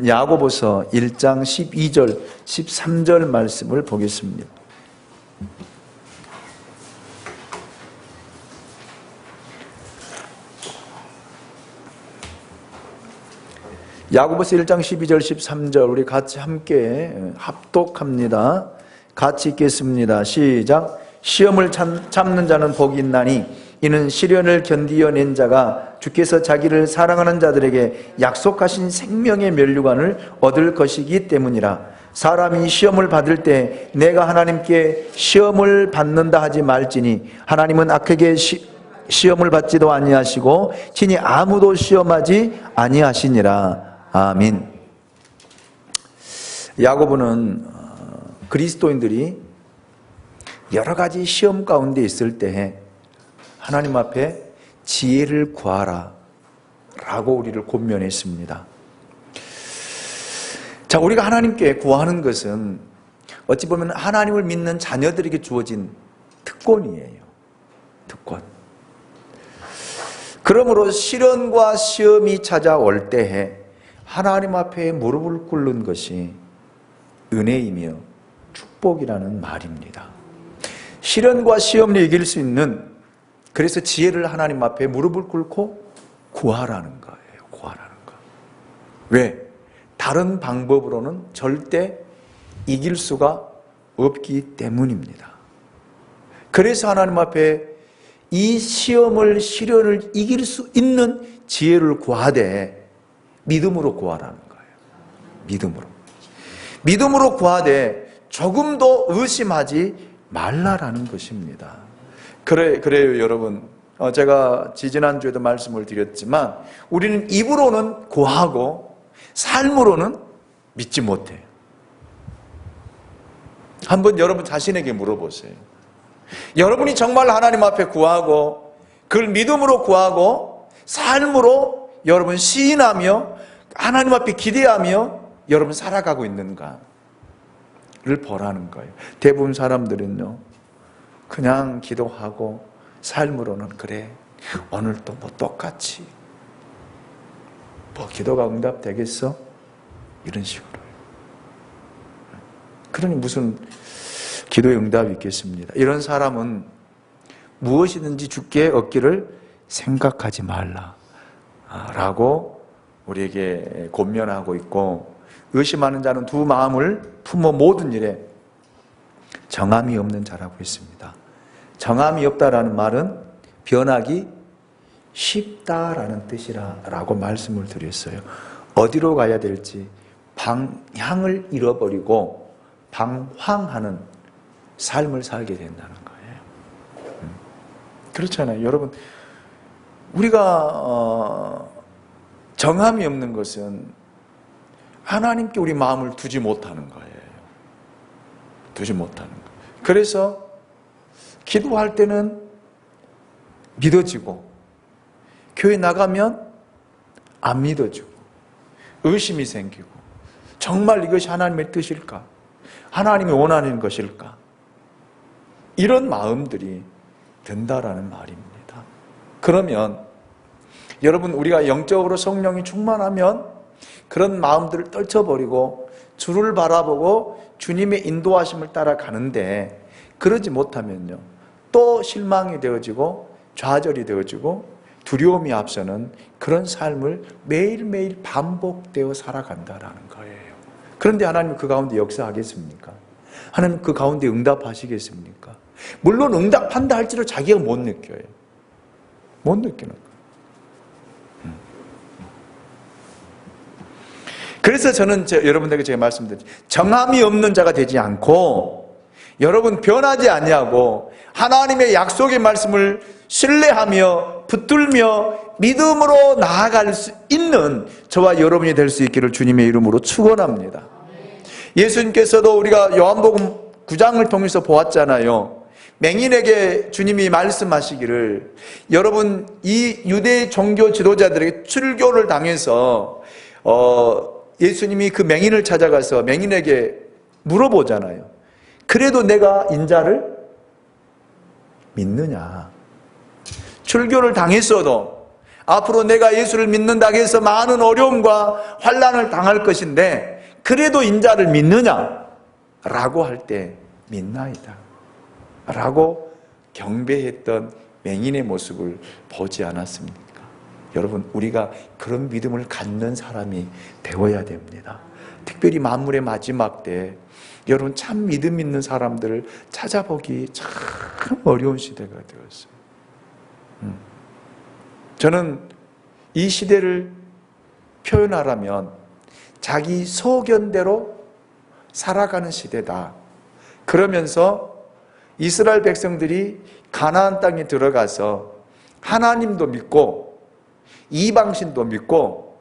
야고보서 1장 12절, 13절 말씀을 보겠습니다. 야고보서 1장 12절 13절 우리 같이 함께 합독합니다. 같이 읽겠습니다. 시작. 시험을 참는 자는 복이 있나니 이는 시련을 견디어낸 자가 주께서 자기를 사랑하는 자들에게 약속하신 생명의 면류관을 얻을 것이기 때문이라. 사람이 시험을 받을 때 내가 하나님께 시험을 받는다 하지 말지니 하나님은 악하게 시험을 받지도 아니하시고 친히 아무도 시험하지 아니하시니라. 아멘. 야고보는 그리스도인들이 여러 가지 시험 가운데 있을 때 하나님 앞에 지혜를 구하라 라고 우리를 권면했습니다. 자, 우리가 하나님께 구하는 것은 어찌 보면 하나님을 믿는 자녀들에게 주어진 특권이에요. 특권. 그러므로 시련과 시험이 찾아올 때에 하나님 앞에 무릎을 꿇는 것이 은혜이며 축복이라는 말입니다. 시련과 시험을 이길 수 있는, 그래서 지혜를 하나님 앞에 무릎을 꿇고 구하라는 거예요. 구하라는 거. 왜? 다른 방법으로는 절대 이길 수가 없기 때문입니다. 그래서 하나님 앞에 이 시련을 이길 수 있는 지혜를 구하되 믿음으로 구하라는 거예요. 믿음으로 구하되 조금도 의심하지 말라라는 것입니다. 그래요 여러분. 제가 지지난주에도 말씀을 드렸지만 우리는 입으로는 구하고 삶으로는 믿지 못해요. 한번 여러분 자신에게 물어보세요. 여러분이 정말 하나님 앞에 구하고 그걸 믿음으로 구하고 삶으로 여러분 시인하며 하나님 앞에 기대하며 여러분 살아가고 있는가를 보라는 거예요. 대부분 사람들은요 그냥 기도하고 삶으로는 그래 오늘도 뭐 똑같이 뭐 기도가 응답되겠어? 이런 식으로. 그러니 무슨 기도의 응답이 있겠습니다. 이런 사람은 무엇이든지 주께 얻기를 생각하지 말라 라고 우리에게 권면하고 있고, 의심하는 자는 두 마음을 품어 모든 일에 정함이 없는 자라고 했습니다. 정함이 없다라는 말은 변하기 쉽다라는 뜻이라고 말씀을 드렸어요. 어디로 가야 될지 방향을 잃어버리고 방황하는 삶을 살게 된다는 거예요. 그렇잖아요. 여러분, 우리가 정함이 없는 것은 하나님께 우리 마음을 두지 못하는 거예요. 두지 못하는 거예요. 그래서 기도할 때는 믿어지고 교회 나가면 안 믿어지고 의심이 생기고 정말 이것이 하나님의 뜻일까? 하나님이 원하는 것일까? 이런 마음들이 든다라는 말입니다. 그러면 여러분, 우리가 영적으로 성령이 충만하면 그런 마음들을 떨쳐버리고 주를 바라보고 주님의 인도하심을 따라가는데, 그러지 못하면요 또 실망이 되어지고 좌절이 되어지고 두려움이 앞서는 그런 삶을 매일매일 반복되어 살아간다라는 거예요. 그런데 하나님은 그 가운데 역사하겠습니까? 하나님 그 가운데 응답하시겠습니까? 물론 응답한다 할지라도 자기가 못 느껴요. 못 느끼는 거예요. 그래서 저는 여러분들에게 제가 말씀드렸죠. 정함이 없는 자가 되지 않고 여러분 변하지 아니하고 하나님의 약속의 말씀을 신뢰하며 붙들며 믿음으로 나아갈 수 있는 저와 여러분이 될 수 있기를 주님의 이름으로 축원합니다. 예수님께서도 우리가 요한복음 9장을 통해서 보았잖아요. 맹인에게 주님이 말씀하시기를, 여러분 이 유대 종교 지도자들에게 출교를 당해서 예수님이 그 맹인을 찾아가서 맹인에게 물어보잖아요. 그래도 내가 인자를 믿느냐? 출교를 당했어도 앞으로 내가 예수를 믿는다고 해서 많은 어려움과 환난을 당할 것인데 그래도 인자를 믿느냐? 라고 할 때 믿나이다 라고 경배했던 맹인의 모습을 보지 않았습니까? 여러분, 우리가 그런 믿음을 갖는 사람이 되어야 됩니다. 특별히 만물의 마지막 때 여러분, 참 믿음 있는 사람들을 찾아보기 참 어려운 시대가 되었어요. 저는 이 시대를 표현하라면 자기 소견대로 살아가는 시대다. 그러면서 이스라엘 백성들이 가나안 땅에 들어가서 하나님도 믿고 이방신도 믿고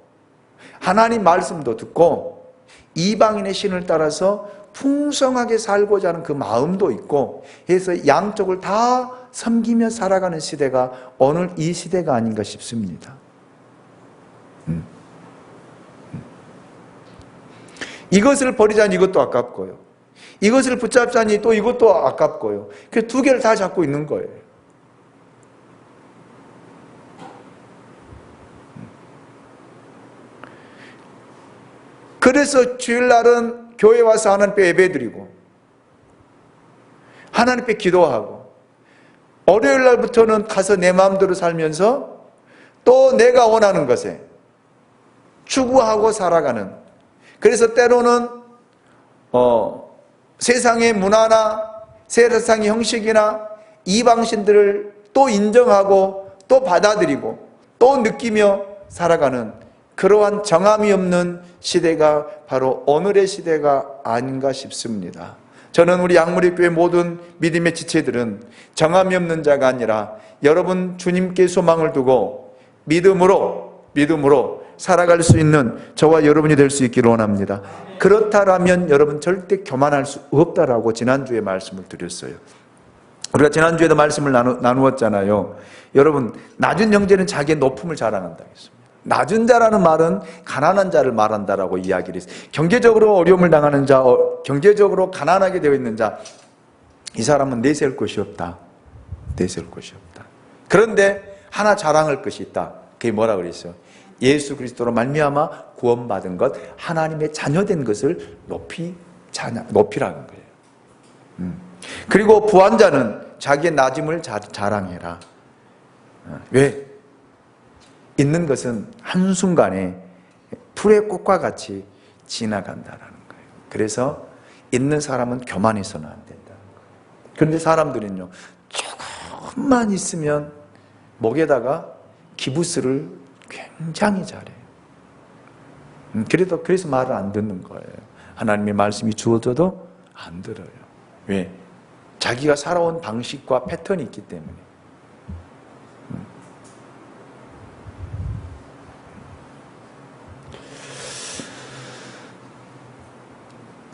하나님 말씀도 듣고 이방인의 신을 따라서 풍성하게 살고자 하는 그 마음도 있고 해서 양쪽을 다 섬기며 살아가는 시대가 오늘 이 시대가 아닌가 싶습니다. 이것을 버리자니 이것도 아깝고요. 이것을 붙잡자니 또 이것도 아깝고요. 그 두 개를 다 잡고 있는 거예요. 그래서 주일날은 교회 와서 하나님께 예배드리고 하나님께 기도하고 월요일날부터는 가서 내 마음대로 살면서 또 내가 원하는 것에 추구하고 살아가는, 그래서 때로는 세상의 문화나 세상의 형식이나 이방신들을 또 인정하고 또 받아들이고 또 느끼며 살아가는 그러한 정함이 없는 시대가 바로 오늘의 시대가 아닌가 싶습니다. 저는 우리 양무리교회 모든 믿음의 지체들은 정함이 없는 자가 아니라 여러분 주님께 소망을 두고 믿음으로 살아갈 수 있는 저와 여러분이 될 수 있기를 원합니다. 그렇다면 여러분 절대 교만할 수 없다라고 지난주에 말씀을 드렸어요. 우리가 지난주에도 말씀을 나누었잖아요. 여러분, 낮은 형제는 자기의 높음을 자랑한다 했습니다. 낮은 자라는 말은 가난한 자를 말한다라고 이야기를 했어요. 경제적으로 어려움을 당하는 자, 경제적으로 가난하게 되어 있는 자, 이 사람은 내세울 것이 없다. 내세울 것이 없다. 그런데 하나 자랑할 것이 있다. 그게 뭐라 그랬어요? 예수 그리스도로 말미암아 구원받은 것, 하나님의 자녀된 것을 높이라는 거예요. 그리고 부한 자는 자기의 낮음을 자랑해라. 왜? 있는 것은 한순간에 풀의 꽃과 같이 지나간다라는 거예요. 그래서 있는 사람은 교만해서는 안 된다는 거예요. 그런데 사람들은요, 조금만 있으면 목에다가 기부스를 굉장히 잘해요. 그래서 말을 안 듣는 거예요. 하나님의 말씀이 주어져도 안 들어요. 왜? 자기가 살아온 방식과 패턴이 있기 때문에.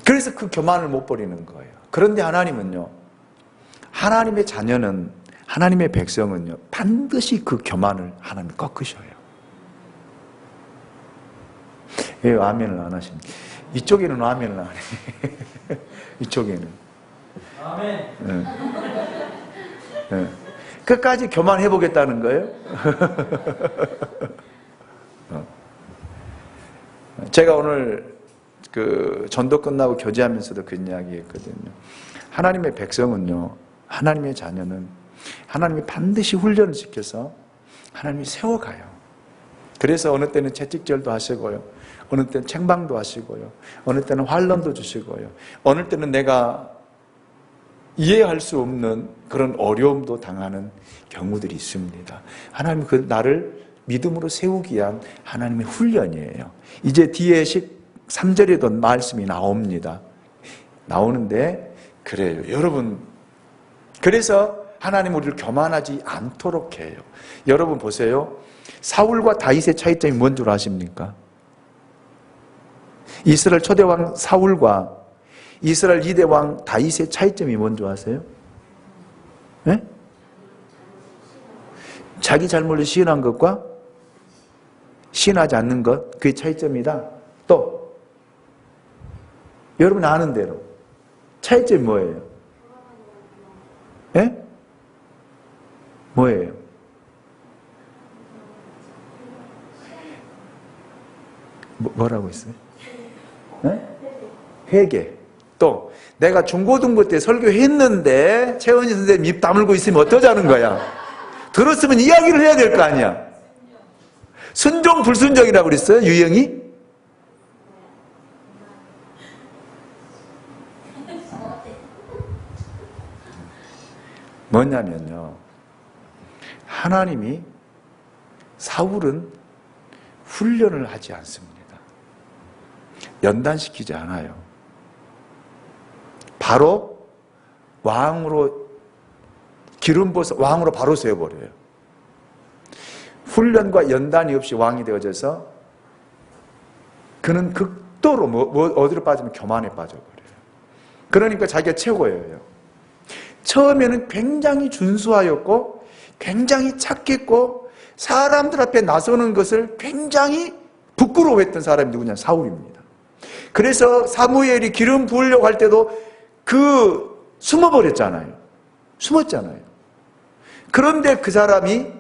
그래서 그 교만을 못 버리는 거예요. 그런데 하나님은요, 하나님의 자녀는, 하나님의 백성은요, 반드시 그 교만을 하나님 꺾으셔요. 왜 아멘을 안 하십니까? 이쪽에는 아멘을 안 해. 이쪽에는. 아멘. 네. 네. 끝까지 교만해보겠다는 거예요? 제가 오늘 전도 끝나고 교제하면서도 그런 이야기 했거든요. 하나님의 백성은요, 하나님의 자녀는 하나님이 반드시 훈련을 시켜서 하나님이 세워가요. 그래서 어느 때는 채찍질도 하시고요, 어느 때는 책망도 하시고요, 어느 때는 환난도 주시고요, 어느 때는 내가 이해할 수 없는 그런 어려움도 당하는 경우들이 있습니다. 하나님 그 나를 믿음으로 세우기 위한 하나님의 훈련이에요. 이제 뒤에 13절에도 말씀이 나옵니다. 나오는데 그래요. 여러분, 그래서 하나님 우리를 교만하지 않도록 해요. 여러분 보세요. 사울과 다윗의 차이점이 뭔 줄 아십니까? 이스라엘 초대왕 사울과 이스라엘 2대 왕 다윗의 차이점이 뭔 줄 아세요? 네? 자기 잘못을 시인한 것과 시인하지 않는 것, 그게 차이점이다. 또 여러분 아는 대로 차이점이 뭐예요? 뭐예요? 뭐라고 했어요? 네? 회개. 또 내가 중고등부 때 설교했는데 최은희 선생님 입 다물고 있으면 어떠자는 거야? 들었으면 이야기를 해야 될 거 아니야. 순종 불순종이라고 그랬어요, 유형이? 뭐냐면요, 하나님이 사울은 훈련을 하지 않습니다. 연단시키지 않아요. 바로 왕으로 기름 부어서 왕으로 바로 세워버려요. 훈련과 연단이 없이 왕이 되어져서 그는 극도로 어디로 빠지면 교만에 빠져버려요. 그러니까 자기가 최고예요. 처음에는 굉장히 준수하였고 굉장히 착했고 사람들 앞에 나서는 것을 굉장히 부끄러워했던 사람이 누구냐? 사울입니다. 그래서 사무엘이 기름 부으려고 할 때도 숨어버렸잖아요. 숨었잖아요. 그런데 그 사람이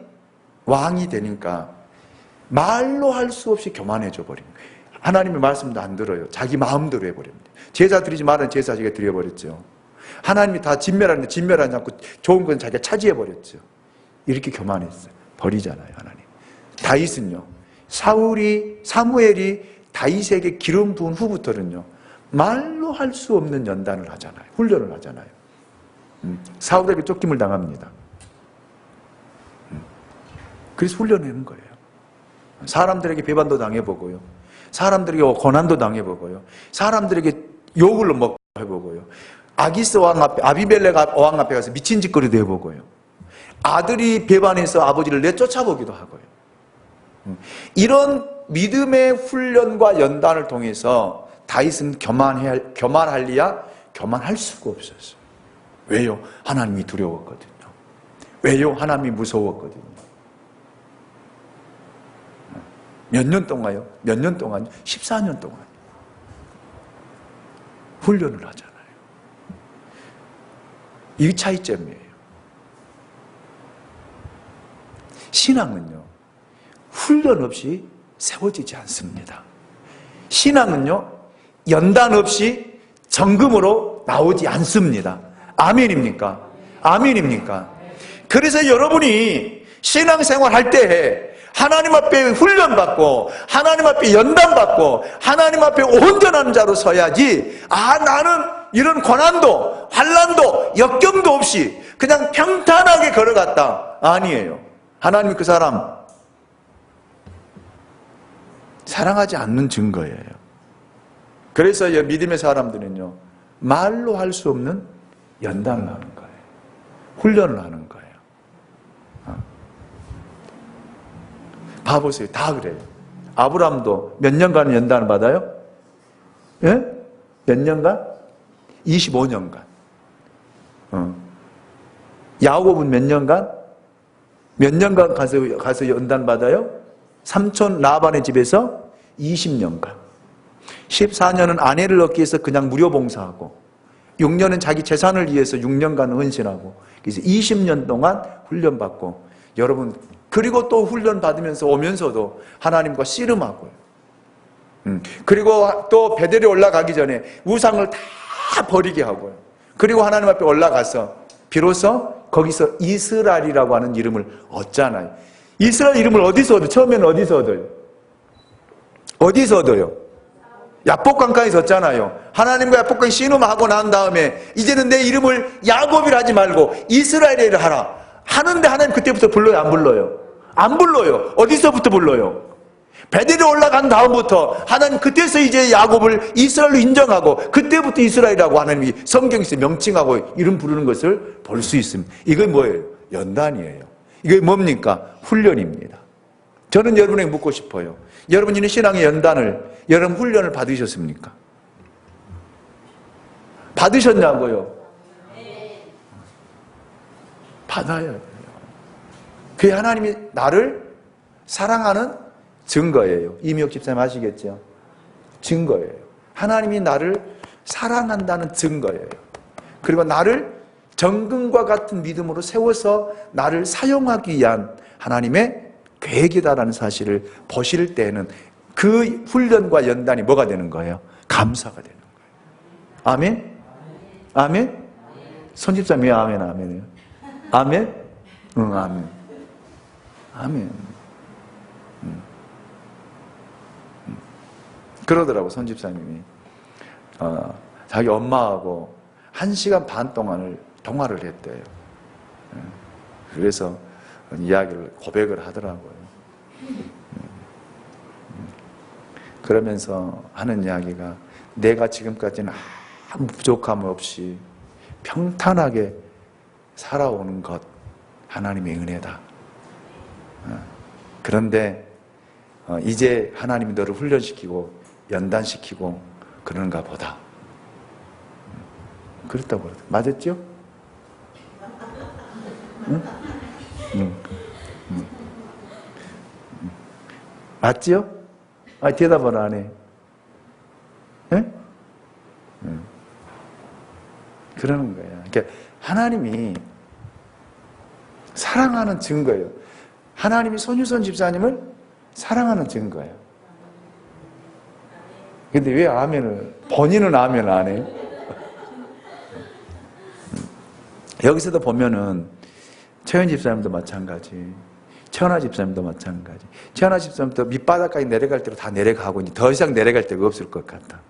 왕이 되니까 말로 할 수 없이 교만해져 버린 거예요. 하나님의 말씀도 안 들어요. 자기 마음대로 해버립니다. 제사 드리지 말라는 제사 자기가 드려버렸죠. 하나님이 다 진멸하는데 진멸하지 않고 좋은 건 자기가 차지해버렸죠. 이렇게 교만했어요. 버리잖아요, 하나님. 다윗은요, 사무엘이 다윗에게 기름 부은 후부터는요, 말로 할 수 없는 연단을 하잖아요. 훈련을 하잖아요. 사울에게 쫓김을 당합니다. 그래서 훈련하는 거예요. 사람들에게 배반도 당해보고요. 사람들에게 고난도 당해보고요. 사람들에게 욕을 먹고 해보고요. 아기스 왕 앞에, 아비멜렉 왕 앞에 가서 미친 짓거리도 해보고요. 아들이 배반해서 아버지를 내쫓아보기도 하고요. 이런 믿음의 훈련과 연단을 통해서 다윗은 교만할리야 교만할 수가 없었어요. 왜요? 하나님이 두려웠거든요. 왜요? 하나님이 무서웠거든요. 몇 년 동안요? 몇 년 동안요? 14년 동안 훈련을 하잖아요. 이 차이점이에요. 신앙은요, 훈련 없이 세워지지 않습니다. 신앙은요, 연단 없이 정금으로 나오지 않습니다. 아멘입니까? 아멘입니까? 그래서 여러분이 신앙생활 할 때 하나님 앞에 훈련받고 하나님 앞에 연단받고 하나님 앞에 온전한 자로 서야지, 나는 이런 고난도 환난도 역경도 없이 그냥 평탄하게 걸어갔다. 아니에요. 하나님이 그 사람 사랑하지 않는 증거예요. 그래서 믿음의 사람들은요, 말로 할 수 없는 연단을 하는 거예요. 훈련을 하는 거예요. 봐보세요. 다 그래요. 아브라함도 몇 년간 연단을 받아요? 예? 몇 년간? 25년간. 야곱은 몇 년간? 몇 년간 가서 연단 받아요? 삼촌 라반의 집에서 20년간. 14년은 아내를 얻기 위해서 그냥 무료 봉사하고, 6년은 자기 재산을 위해서 6년간 헌신하고, 그래서 20년 동안 훈련받고, 여러분, 그리고 또 훈련 받으면서 오면서도 하나님과 씨름하고요. 그리고 또 베델에 올라가기 전에 우상을 다 버리게 하고요. 그리고 하나님 앞에 올라가서 비로소 거기서 이스라엘이라고 하는 이름을 얻잖아요. 이스라엘 이름을 어디서 얻어요? 처음에는 어디서 얻어요? 어디서 얻어요? 야복강가에서 얻잖아요. 하나님과 야복강에 씨름하고 난 다음에 이제는 내 이름을 야곱이라 하지 말고 이스라엘이라 하라. 하는데 하나님 그때부터 불러요? 안 불러요? 안 불러요. 어디서부터 불러요? 베델에 올라간 다음부터 하나님 그때서 이제 야곱을 이스라엘로 인정하고 그때부터 이스라엘이라고 하나님이 성경에서 명칭하고 이름 부르는 것을 볼 수 있습니다. 이게 뭐예요? 연단이에요. 이게 뭡니까? 훈련입니다. 저는 여러분에게 묻고 싶어요. 여러분이 신앙의 연단을, 여러분 훈련을 받으셨습니까? 받으셨냐고요? 받아야 돼요. 그게 하나님이 나를 사랑하는 증거예요. 이미옥 집사님 아시겠죠? 증거예요. 하나님이 나를 사랑한다는 증거예요. 그리고 나를 정금과 같은 믿음으로 세워서 나를 사용하기 위한 하나님의 계획이다라는 사실을 보실 때는 그 훈련과 연단이 뭐가 되는 거예요? 감사가 되는 거예요. 아멘? 아멘? 손집사님 왜 아멘, 아멘이에요? 아멘? 응, 아멘. 아멘. 그러더라고, 손집사님이. 자기 엄마하고 1시간 반 동안을 통화를 했대요. 그래서 이야기를, 고백을 하더라고요. 그러면서 하는 이야기가, 내가 지금까지는 아무 부족함 없이 평탄하게 살아오는 것, 하나님의 은혜다. 그런데 이제 하나님이 너를 훈련시키고 연단시키고 그런가 보다. 그렇다고 그러더라고요. 맞았죠? 응? 맞지요? 대답을 안 해. 응? 그러는 거예요. 그러니까 하나님이 사랑하는 증거예요. 하나님이 손유선 집사님을 사랑하는 증거예요. 근데 왜 아멘을, 본인은 아멘 안 해요? 여기서도 보면은 최현 집사님도 마찬가지, 최현아 집사님도 마찬가지. 최현아 집사님도 밑바닥까지 내려갈 대로 다 내려가고 이제 더 이상 내려갈 데가 없을 것 같다.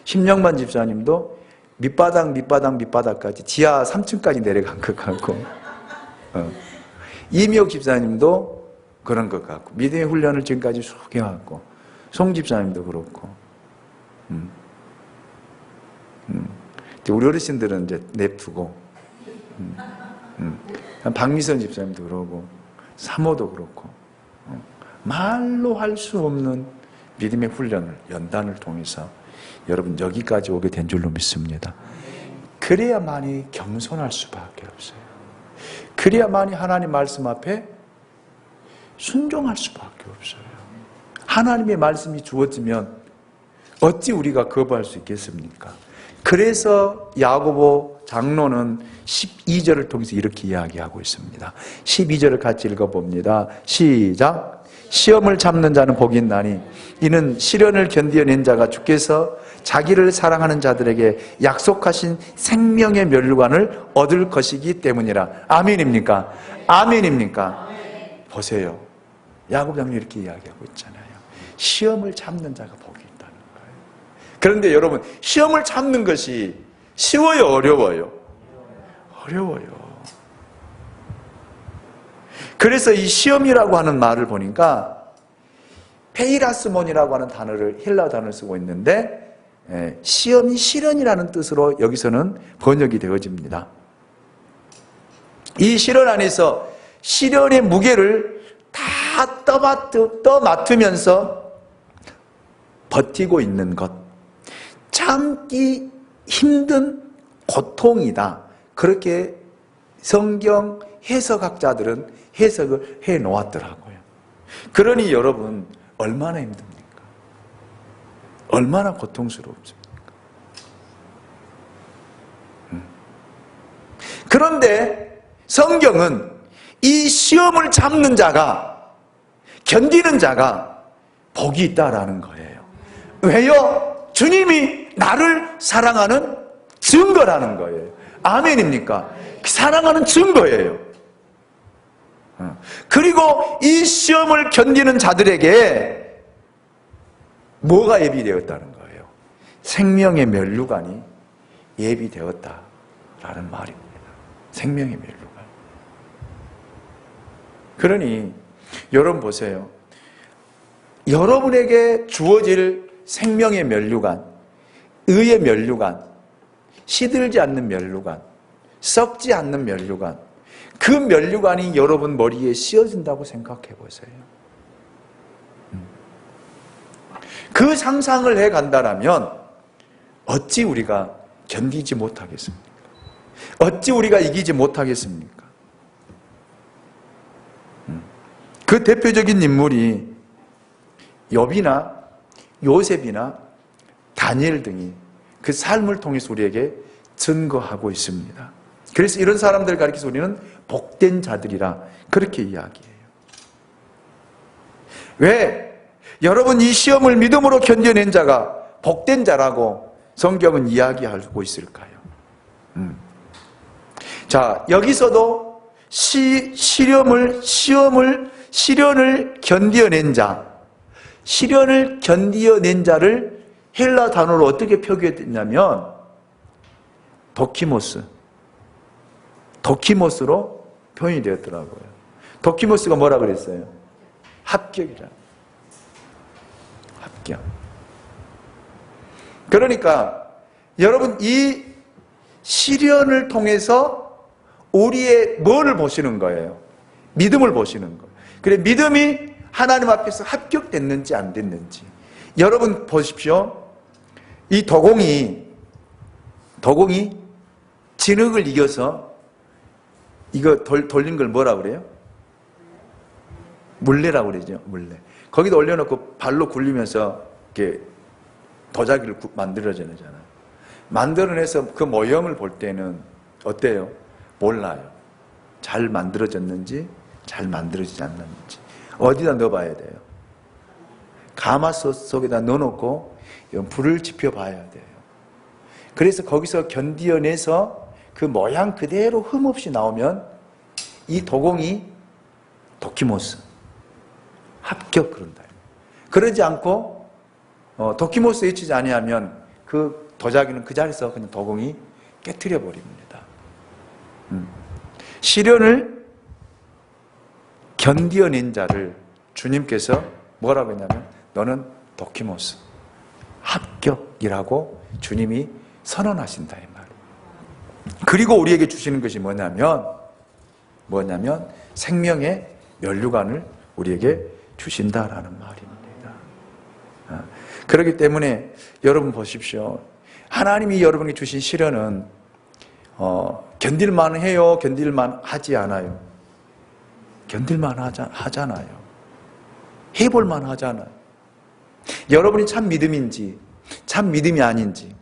심영만 집사님도 밑바닥까지 지하 3층까지 내려간 것 같고, 이미옥 집사님도 그런 것 같고, 믿음의 훈련을 지금까지 쭉 해왔고, 송 집사님도 그렇고, 우리 어르신들은 이제 냅두고, 박미선 집사님도 그러고, 사모도 그렇고, 말로 할 수 없는 믿음의 훈련을, 연단을 통해서 여러분 여기까지 오게 된 줄로 믿습니다. 그래야만이 겸손할 수밖에 없어요. 그래야만이 하나님 말씀 앞에 순종할 수밖에 없어요. 하나님의 말씀이 주어지면 어찌 우리가 거부할 수 있겠습니까? 그래서 야고보 장로는 12절을 통해서 이렇게 이야기하고 있습니다. 12절을 같이 읽어봅니다. 시작. 시험을 참는 자는 복이 있나니 이는 시련을 견디어낸 자가 주께서 자기를 사랑하는 자들에게 약속하신 생명의 면류관을 얻을 것이기 때문이라. 아멘입니까? 아멘입니까? 보세요. 야고보 장로 이렇게 이야기하고 있잖아요. 시험을 참는 자가 복이 있다는 거예요. 그런데 여러분, 시험을 참는 것이 쉬워요, 어려워요? 어려워요. 그래서 이 시험이라고 하는 말을 보니까 페이라스몬이라고 하는 단어를, 헬라 단어를 쓰고 있는데, 시험이 시련이라는 뜻으로 여기서는 번역이 되어집니다. 이 시련 안에서 시련의 무게를 다 떠맡으면서 버티고 있는 것, 참기 힘든 고통이다. 그렇게 성경 해석학자들은 해석을 해 놓았더라고요. 그러니 여러분, 얼마나 힘듭니까? 얼마나 고통스럽습니까? 그런데 성경은 이 시험을 참는 자가, 견디는 자가 복이 있다라는 거예요. 왜요? 주님이 나를 사랑하는 증거라는 거예요. 아멘입니까? 사랑하는 증거예요. 그리고 이 시험을 견디는 자들에게 뭐가 예비되었다는 거예요? 생명의 면류관이 예비되었다라는 말입니다. 생명의 면류관. 그러니 여러분 보세요. 여러분에게 주어질 생명의 면류관, 의의 면류관, 시들지 않는 면류관, 썩지 않는 면류관, 그 면류관이 여러분 머리에 씌워진다고 생각해 보세요. 그 상상을 해 간다라면 어찌 우리가 견디지 못하겠습니까? 어찌 우리가 이기지 못하겠습니까? 그 대표적인 인물이 욥이나 요셉이나 다니엘 등이 그 삶을 통해서 우리에게 증거하고 있습니다. 그래서 이런 사람들 가리켜서 우리는 복된 자들이라 그렇게 이야기해요. 왜? 여러분, 이 시험을 믿음으로 견뎌낸 자가 복된 자라고 성경은 이야기하고 있을까요? 자, 여기서도 시련을 견뎌낸 자, 시련을 견뎌낸 자를 헬라 단어로 어떻게 표기했냐면 도키모스로 표현이 되었더라고요. 도키모스가 뭐라 그랬어요? 합격이라. 합격. 그러니까 여러분, 이 시련을 통해서 우리의 뭐를 보시는 거예요? 믿음을 보시는 거예요. 그래, 믿음이 하나님 앞에서 합격됐는지 안 됐는지. 여러분 보십시오. 이 도공이 진흙을 이겨서 이거 돌린 걸 뭐라 그래요? 물레라고 그러죠. 물레. 거기다 올려놓고 발로 굴리면서 이렇게 도자기를 만들어내잖아요. 만들어내서 그 모형을 볼 때는 어때요? 몰라요. 잘 만들어졌는지 잘 만들어지지 않는지. 어디다 넣어봐야 돼요? 가마솥 속에다 넣어놓고 불을 지펴봐야 돼요. 그래서 거기서 견디어내서 그 모양 그대로 흠없이 나오면 이 도공이 도키모스, 합격 그런다. 그러지 않고 도키모스에 이치지 아니하면 그 도자기는 그 자리에서 그냥 도공이 깨트려 버립니다. 시련을 견디어낸 자를 주님께서 뭐라고 했냐면 너는 도키모스, 합격이라고 주님이 선언하신다 이 말이에요. 그리고 우리에게 주시는 것이 뭐냐면 생명의 면류관을 우리에게 주신다라는 말입니다. 그렇기 때문에 여러분 보십시오. 하나님이 여러분에게 주신 시련은 견딜만 해요? 견딜만 하지 않아요? 견딜만 하잖아요. 해볼만 하잖아요. 여러분이 참 믿음인지 참 믿음이 아닌지,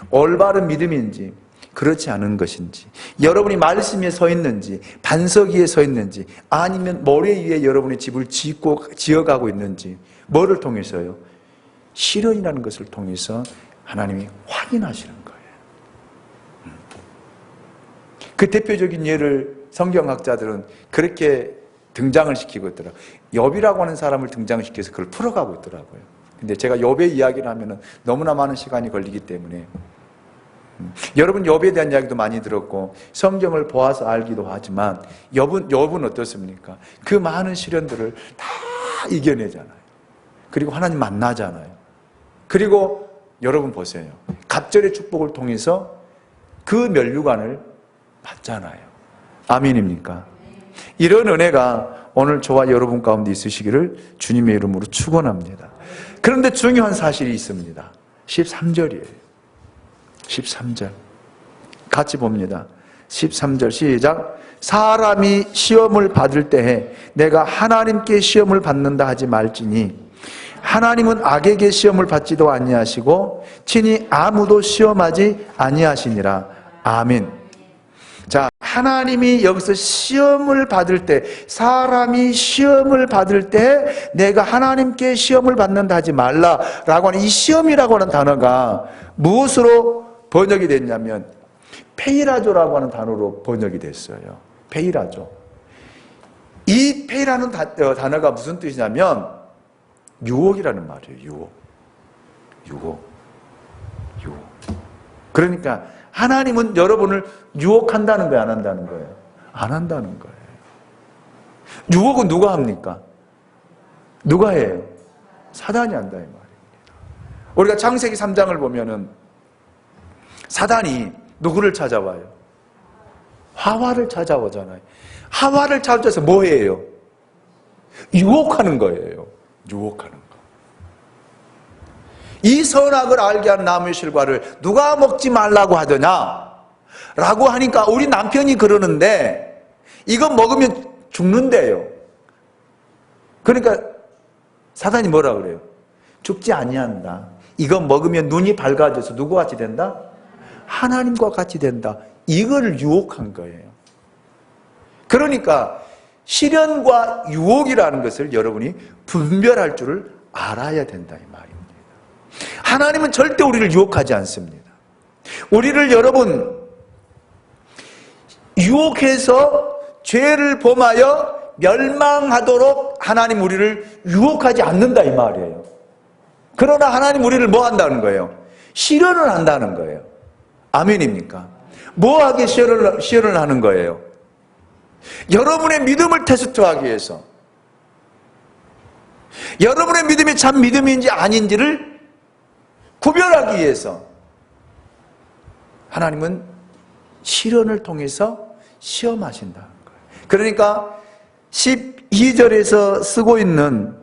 올바른 믿음인지 그렇지 않은 것인지, 여러분이 말씀에 서 있는지 반석 위에 서 있는지 아니면 모래 위에 여러분의 집을 지어가고 있는지, 뭐를 통해서요? 시련이라는 것을 통해서 하나님이 확인하시는 거예요. 그 대표적인 예를 성경학자들은 그렇게 등장을 시키고 있더라고요. 욥이라고 하는 사람을 등장시켜서 그걸 풀어가고 있더라고요. 근데 제가 욥의 이야기를 하면은 너무나 많은 시간이 걸리기 때문에 여러분 욥에 대한 이야기도 많이 들었고 성경을 보아서 알기도 하지만 욥은 어떻습니까? 그 많은 시련들을 다 이겨내잖아요. 그리고 하나님 만나잖아요. 그리고 여러분 보세요. 갑절의 축복을 통해서 그 면류관을 받잖아요. 아멘입니까? 이런 은혜가 오늘 저와 여러분 가운데 있으시기를 주님의 이름으로 축원합니다. 그런데 중요한 사실이 있습니다. 13절이에요. 13절 같이 봅니다. 13절 시작. 사람이 시험을 받을 때에 내가 하나님께 시험을 받는다 하지 말지니 하나님은 악에게 시험을 받지도 아니하시고 친히 아무도 시험하지 아니하시니라. 아멘. 자, 하나님이 여기서 시험을 받을 때, 사람이 시험을 받을 때 내가 하나님께 시험을 받는다 하지 말라라고 하는 이 시험이라고 하는 단어가 무엇으로 번역이 됐냐면 페이라조라고 하는 단어로 번역이 됐어요. 페이라조. 이 페이라는 단어가 무슨 뜻이냐면 유혹이라는 말이에요. 유혹. 그러니까 하나님은 여러분을 유혹한다는 거예요? 안 한다는 거예요? 안 한다는 거예요. 유혹은 누가 합니까? 누가 해요? 사단이 한다 이 말입니다. 우리가 창세기 3장을 보면은 사단이 누구를 찾아와요? 하와를 찾아오잖아요. 하와를 찾아서 뭐 해요? 유혹하는 거예요. 유혹하는 거. 이 선악을 알게 하는 나무의 실과를 누가 먹지 말라고 하더냐? 라고 하니까 우리 남편이 그러는데 이거 먹으면 죽는데요. 그러니까 사단이 뭐라 그래요? 죽지 아니한다. 이거 먹으면 눈이 밝아져서 누구와 같이 된다? 하나님과 같이 된다. 이걸 유혹한 거예요. 그러니까 시련과 유혹이라는 것을 여러분이 분별할 줄을 알아야 된다 이 말입니다. 하나님은 절대 우리를 유혹하지 않습니다. 우리를 여러분 유혹해서 죄를 범하여 멸망하도록 하나님 우리를 유혹하지 않는다 이 말이에요. 그러나 하나님 우리를 뭐 한다는 거예요? 시련을 한다는 거예요. 아멘입니까? 뭐하게 시련을 하는 거예요? 여러분의 믿음을 테스트하기 위해서, 여러분의 믿음이 참 믿음인지 아닌지를 구별하기 위해서 하나님은 시련을 통해서 시험하신다는 거예요. 그러니까 12절에서 쓰고 있는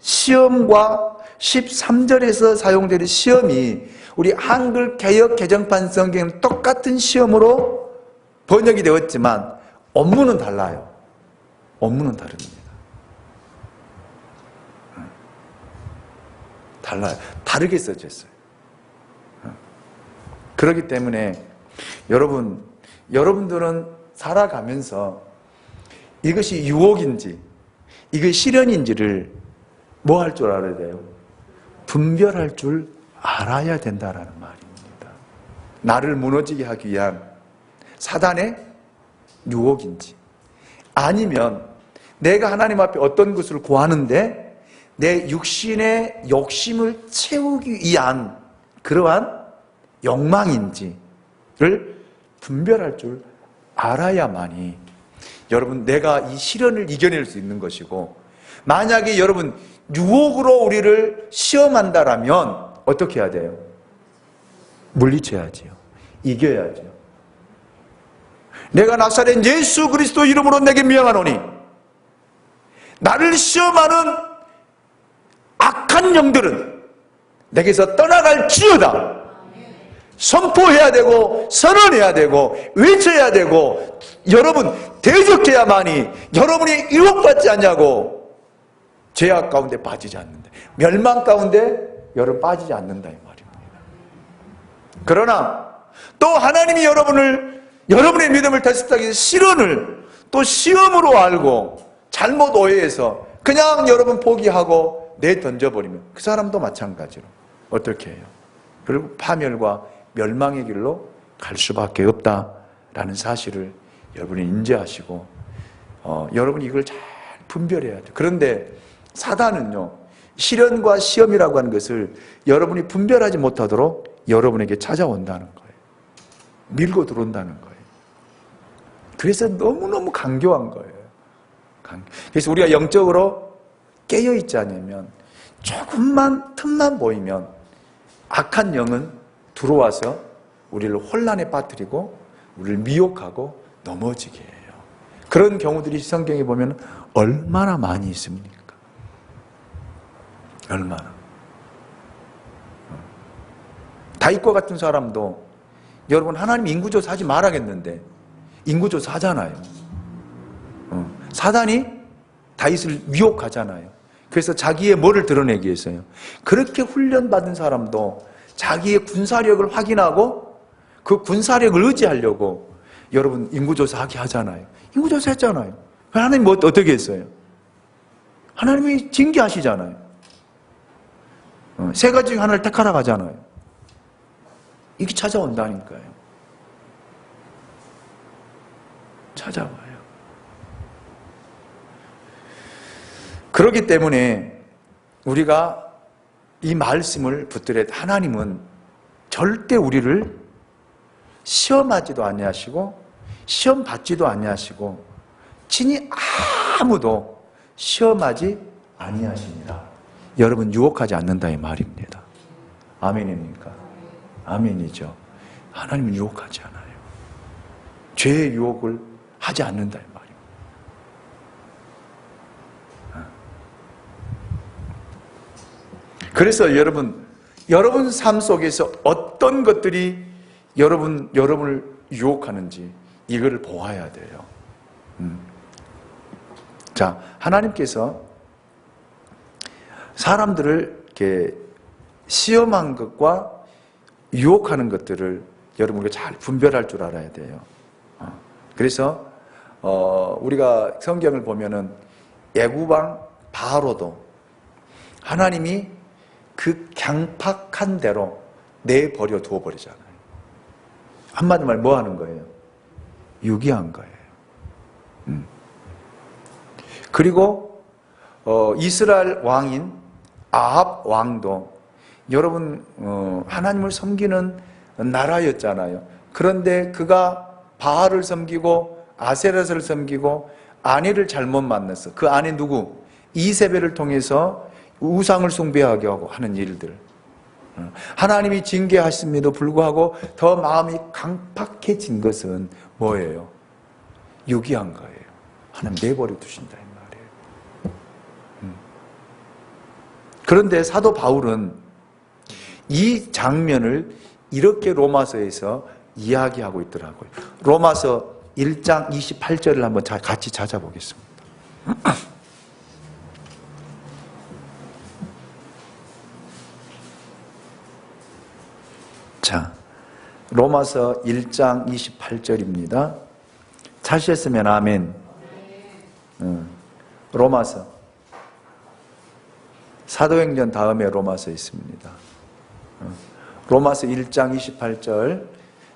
시험과 13절에서 사용되는 시험이 우리 한글 개역 개정판 성경은 똑같은 시험으로 번역이 되었지만 원문은 달라요. 원문은 다릅니다. 달라요. 다르게 써졌어요. 그렇기 때문에 여러분들은 살아가면서 이것이 유혹인지 이것이 시련인지를 뭐 할 줄 알아야 돼요? 분별할 줄 알아야 된다라는 말입니다. 나를 무너지게 하기 위한 사단의 유혹인지, 아니면 내가 하나님 앞에 어떤 것을 구하는데 내 육신의 욕심을 채우기 위한 그러한 욕망인지를 분별할 줄 알아야만이 여러분 내가 이 시련을 이겨낼 수 있는 것이고, 만약에 여러분 유혹으로 우리를 시험한다라면 어떻게 해야 돼요? 물리쳐야지요. 이겨야죠. 내가 나사렛 예수 그리스도 이름으로 내게 명하노니 나를 시험하는 악한 영들은 내게서 떠나갈지어다. 선포해야 되고 선언해야 되고 외쳐야 되고 여러분 대적해야만이 여러분이 유혹받지 않냐고, 죄악 가운데 빠지지 않는다, 멸망 가운데 여러분 빠지지 않는다 이 말입니다. 그러나 또 하나님이 여러분의 믿음을 테스트하기 위해서 시련을 또 시험으로 알고 잘못 오해해서 그냥 여러분 포기하고 내던져버리면 그 사람도 마찬가지로 어떻게 해요? 결국 파멸과 멸망의 길로 갈 수밖에 없다라는 사실을 여러분이 인지하시고 여러분이 이걸 잘 분별해야 돼요. 그런데 사단은요, 시련과 시험이라고 하는 것을 여러분이 분별하지 못하도록 여러분에게 찾아온다는 거예요. 밀고 들어온다는 거예요. 그래서 너무너무 강교한 거예요. 그래서 우리가 영적으로 깨어있지 않으면 조금만 틈만 보이면 악한 영은 들어와서 우리를 혼란에 빠뜨리고 우리를 미혹하고 넘어지게 해요. 그런 경우들이 성경에 보면 얼마나 많이 있습니까? 얼마나. 다윗과 같은 사람도 여러분 하나님 인구조사 하지 말아야겠는데 인구조사 하잖아요. 사단이 다윗을 미혹하잖아요. 그래서 자기의 뭐를 드러내기 위해서요, 그렇게 훈련받은 사람도 자기의 군사력을 확인하고 그 군사력을 의지하려고 여러분 인구조사하게 하잖아요. 인구조사 했잖아요. 하나님 뭐 어떻게 했어요? 하나님이 징계하시잖아요. 세 가지 중 하나를 택하라 하잖아요. 이게 찾아온다니까요. 찾아와요. 그렇기 때문에 우리가 이 말씀을 붙들어야 돼. 하나님은 절대 우리를 시험하지도 아니하시고 시험 받지도 아니하시고 친히 아무도 시험하지 아니하십니다. 여러분 유혹하지 않는다 이 말입니다. 아멘입니까? 아멘이죠. 하나님은 유혹하지 않아요. 죄의 유혹을 하지 않는다 이 말입니다. 그래서 여러분 삶 속에서 어떤 것들이 여러분을 유혹하는지 이거를 보아야 돼요. 자, 하나님께서 사람들을 이렇게 시험한 것과 유혹하는 것들을 여러분이 잘 분별할 줄 알아야 돼요. 그래서 우리가 성경을 보면은 애굽왕 바로도 하나님이 그 강팍한 대로 내버려 두어버리잖아요. 한마디 말 뭐 하는 거예요? 유기한 거예요. 그리고 이스라엘 왕인 아합 왕도 여러분 하나님을 섬기는 나라였잖아요. 그런데 그가 바알을 섬기고 아세라를 섬기고 아내를 잘못 만났어. 그 아내 누구? 이세벨을 통해서 우상을 숭배하게 하고 하는 일들. 하나님이 징계하심에도 불구하고 더 마음이 강팍해진 것은 뭐예요? 유기한 거예요. 하나님 내버려 두신다 이 말이에요. 그런데 사도 바울은 이 장면을 이렇게 로마서에서 이야기하고 있더라고요. 로마서 1장 28절을 한번 같이 찾아보겠습니다. 자, 로마서 1장 28절입니다. 찾으셨으면 아멘. 로마서. 사도행전 다음에 로마서 있습니다. 로마서 1장 28절.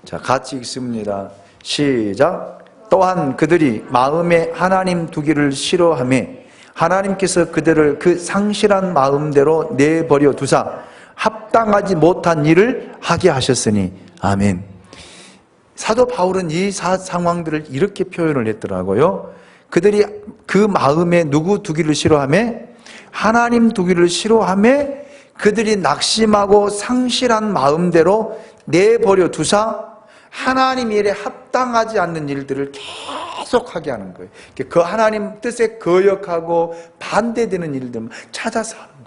자, 같이 읽습니다. 시작. 또한 그들이 마음에 하나님 두기를 싫어하며 하나님께서 그들을 그 상실한 마음대로 내버려 두사 합당하지 못한 일을 하게 하셨으니 아멘. 사도 바울은 이 상황들을 이렇게 표현을 했더라고요. 그들이 그 마음에 누구 두기를 싫어하며 하나님 두기를 싫어하며 그들이 낙심하고 상실한 마음대로 내버려 두사 하나님 일에 합당하지 않는 일들을 계속 하게 하는 거예요. 그 하나님 뜻에 거역하고 반대되는 일들만 찾아서 하는 거예요.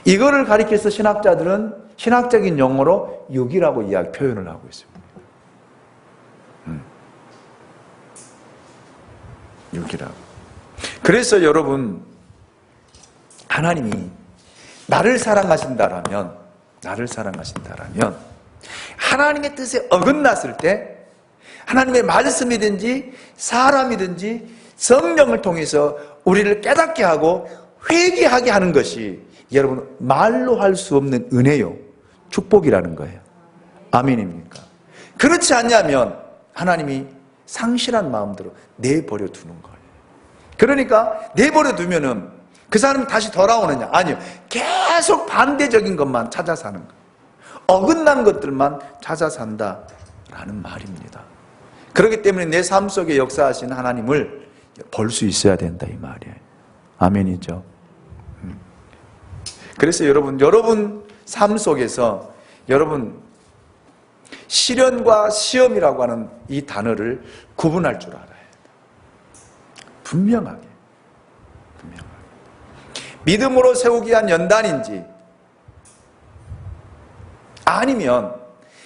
이거를 가리켜서 신학자들은 신학적인 용어로 육이라고 표현을 하고 있습니다. 육이라고. 그래서 여러분, 하나님이 나를 사랑하신다라면 하나님의 뜻에 어긋났을 때 하나님의 말씀이든지 사람이든지 성령을 통해서 우리를 깨닫게 하고 회개하게 하는 것이 여러분 말로 할 수 없는 은혜요, 축복이라는 거예요. 아멘입니까? 그렇지 않냐면 하나님이 상실한 마음대로 내버려 두는 거예요. 그러니까 내버려 두면은 그 사람이 다시 돌아오느냐? 아니요. 계속 반대적인 것만 찾아 사는 거예요. 어긋난 것들만 찾아 산다라는 말입니다. 그렇기 때문에 내 삶 속에 역사하신 하나님을 볼 수 있어야 된다 이 말이에요. 아멘이죠. 그래서 여러분 삶 속에서 여러분 시련과 시험이라고 하는 이 단어를 구분할 줄 알아야 돼요. 분명하게. 믿음으로 세우기 위한 연단인지 아니면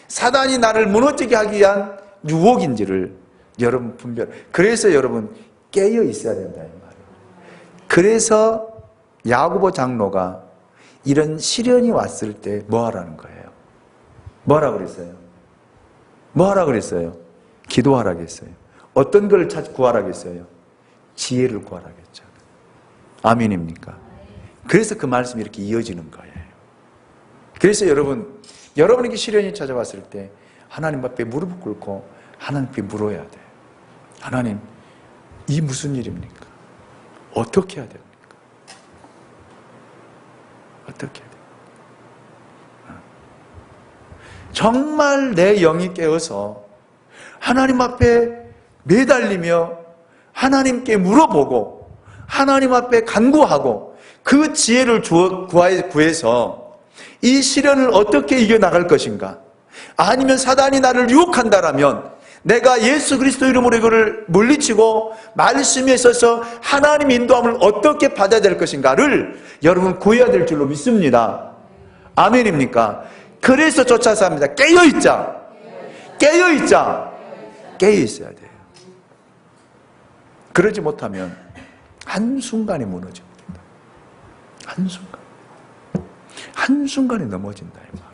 사단이 나를 무너지게 하기 위한 유혹인지를 여러분 그래서 여러분 깨어 있어야 된다 이 말이에요. 그래서 야고보 장로가 이런 시련이 왔을 때 뭐 하라는 거예요? 뭐하라 그랬어요? 뭐하라 그랬어요? 기도하라고 했어요. 어떤 걸 구하라고 했어요? 지혜를 구하라고 했죠. 아멘입니까? 그래서 그 말씀이 이렇게 이어지는 거예요. 그래서 여러분에게 시련이 찾아왔을 때 하나님 앞에 무릎 꿇고 하나님께 물어야 돼요. 하나님, 이 무슨 일입니까? 어떻게 해야 됩니까? 어떻게 해야 됩니까? 정말 내 영이 깨어서 하나님 앞에 매달리며 하나님께 물어보고 하나님 앞에 간구하고 그 지혜를 구해서 이 시련을 어떻게 이겨나갈 것인가? 아니면 사단이 나를 유혹한다라면 내가 예수 그리스도 이름으로 이거를 물리치고 말씀에 있어서 하나님 인도함을 어떻게 받아야 될 것인가를 여러분 구해야 될 줄로 믿습니다. 아멘입니까? 그래서 쫓아서 합니다. 깨어있자. 깨어있자. 깨어있어야 돼요. 그러지 못하면 한순간에 무너집니다. 한순간에 넘어진다 이 말이에요.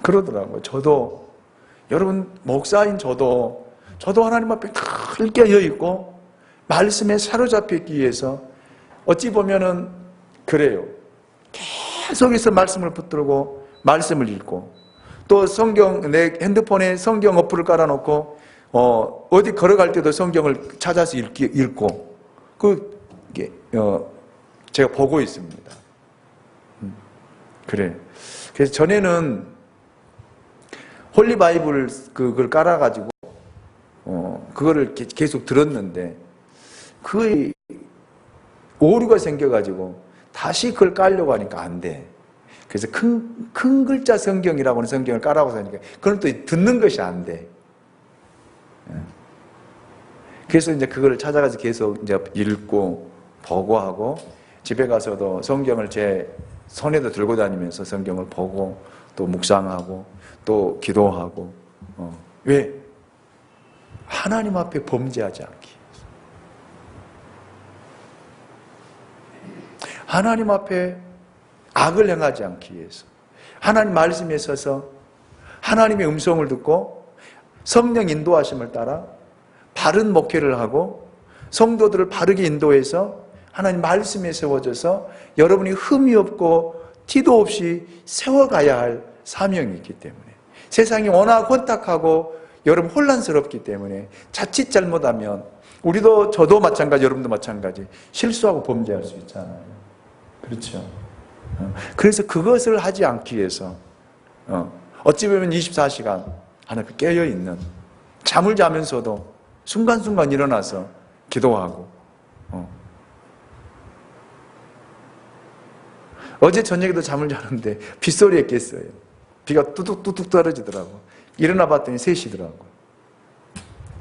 그러더라고요. 여러분 목사인 저도 하나님 앞에 늘 깨어있고 말씀에 사로잡혀 있기 위해서 어찌 보면은 그래요. 계속해서 말씀을 붙들고 말씀을 읽고 또 성경, 내 핸드폰에 성경 어플을 깔아놓고 어디 걸어갈 때도 성경을 찾아서 읽고 그게 제가 보고 있습니다. 그래. 그래서 전에는 홀리 바이블 그걸 깔아가지고 그거를 계속 들었는데 그 오류가 생겨가지고 다시 그걸 깔려고 하니까 안 돼. 그래서 큰 글자 성경이라고 하는 성경을 깔아서 하니까 그건 또 듣는 것이 안 돼. 그래서 이제 그걸 찾아가서 계속 이제 읽고 보고 하고 집에 가서도 성경을 제 손에도 들고 다니면서 성경을 보고 또 묵상하고 또 기도하고 왜? 하나님 앞에 범죄하지 않기 위해서. 하나님 앞에 악을 행하지 않기 위해서. 하나님 말씀에 서서 하나님의 음성을 듣고 성령 인도하심을 따라 바른 목회를 하고 성도들을 바르게 인도해서 하나님 말씀에 세워져서 여러분이 흠이 없고 티도 없이 세워가야 할 사명이 있기 때문에 세상이 워낙 혼탁하고 여러분 혼란스럽기 때문에 자칫 잘못하면 우리도 저도 마찬가지 여러분도 마찬가지 실수하고 범죄할 수 있잖아요. 그렇죠. 그래서 그것을 하지 않기 위해서 어찌 보면 24시간 하나님 앞에 깨어있는 잠을 자면서도 순간순간 일어나서 기도하고 어제 저녁에도 잠을 자는데 빗소리에 깼어요. 비가 뚜둑뚜둑 떨어지더라고. 일어나 봤더니 3시더라고.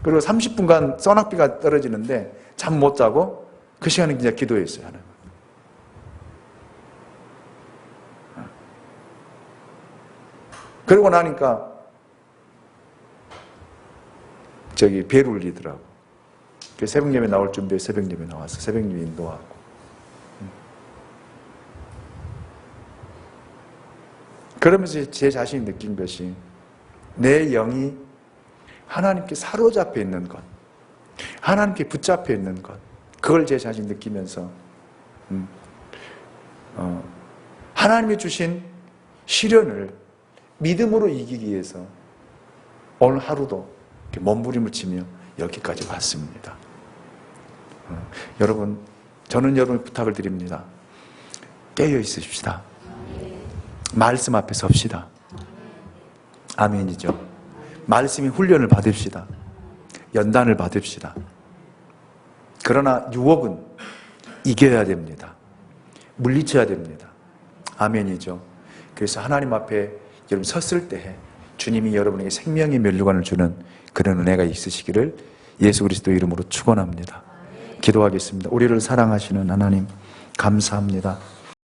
그리고 30분간 소낙비가 떨어지는데 잠 못 자고 그 시간에 그냥 기도했어요. 하나님. 그러고 나니까 배를 울리더라고. 새벽 예배 나올 준비에 새벽 예배 나와서 새벽 예배 인도하고. 그러면서 제 자신이 느낀 것이 내 영이 하나님께 사로잡혀 있는 것, 하나님께 붙잡혀 있는 것, 그걸 제 자신이 느끼면서 하나님이 주신 시련을 믿음으로 이기기 위해서 오늘 하루도 몸부림을 치며 여기까지 왔습니다. 여러분, 저는 여러분 부탁을 드립니다. 깨어 있으십시다. 말씀 앞에 섭시다. 아멘이죠. 말씀의 훈련을 받읍시다. 연단을 받읍시다. 그러나 유혹은 이겨야 됩니다. 물리쳐야 됩니다. 아멘이죠. 그래서 하나님 앞에 여러분 섰을 때 주님이 여러분에게 생명의 면류관을 주는 그런 은혜가 있으시기를 예수 그리스도 이름으로 축원합니다. 기도하겠습니다. 우리를 사랑하시는 하나님 감사합니다.